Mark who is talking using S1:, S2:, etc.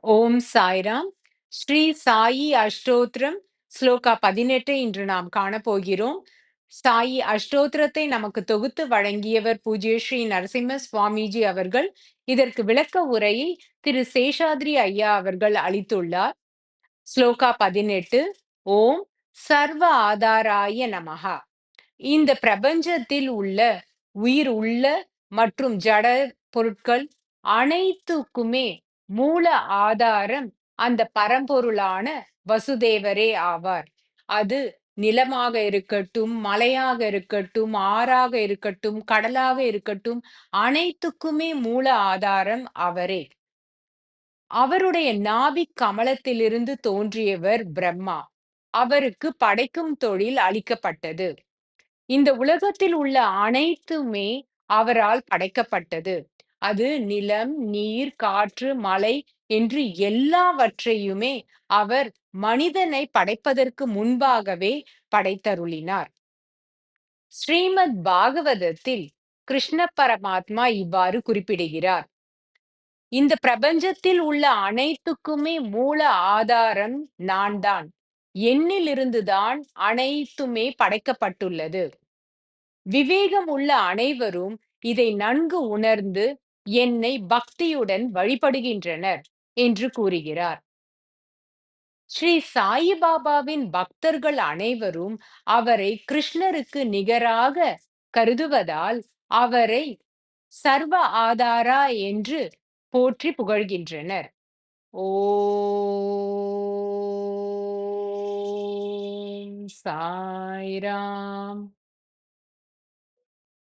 S1: ஓம் சாய்ராம். ஸ்ரீ சாயி அஷ்டோத்திரம் ஸ்லோகா 18 இன்று நாம் காணப்போகிறோம். சாயி அஷ்டோத்திரத்தை நமக்கு தொகுத்து வழங்கியவர் பூஜ்ய ஸ்ரீ நரசிம்ம சுவாமிஜி அவர்கள். இதற்கு விளக்க உரையை திரு சேஷாத்ரி ஐயா அவர்கள் அளித்துள்ளார். ஸ்லோகா 18. ஓம் சர்வ ஆதாராய நமஹா. இந்த பிரபஞ்சத்தில் உள்ள உயிர் உள்ள மற்றும் ஜட பொருட்கள் அனைத்துக்குமே மூல ஆதாரம் அந்த பரம்பொருளான வசுதேவரே ஆவார். அது நிலமாக இருக்கட்டும், மலையாக இருக்கட்டும், ஆறாக இருக்கட்டும், கடலாக இருக்கட்டும், அனைத்துக்குமே மூல ஆதாரம் அவரே. அவருடைய நாபிக் கமலத்திலிருந்து தோன்றியவர் பிரம்மா. அவருக்கு படைக்கும் தொழில் அளிக்கப்பட்டது. இந்த உலகத்தில் உள்ள அனைத்துமே அவரால் படைக்கப்பட்டது. அது நிலம், நீர், காற்று, மலை என்று எல்லாவற்றையுமே அவர் மனிதனை படைப்பதற்கு முன்பாகவே படைத்தருளினார். ஸ்ரீமத் பாகவதத்தில் கிருஷ்ண பரமாத்மா இவ்வாறு குறிப்பிடுகிறார். இந்த பிரபஞ்சத்தில் உள்ள அனைத்துக்குமே மூல ஆதாரம் நான் தான். என்னிலிருந்துதான் அனைத்துமே படைக்கப்பட்டுள்ளது. விவேகம் உள்ள அனைவரும் இதை நன்கு உணர்ந்து என்னை பக்தியுடன் வழிபடுகின்றனர் என்று கூறுகிறார். ஸ்ரீ சாயிபாபாவின் பக்தர்கள் அனைவரும் அவரை கிருஷ்ணருக்கு நிகராக கருதுவதால் அவரை சர்வ ஆதாரா என்று போற்றி புகழ்கின்றனர். ஓம் சாய்ராம்.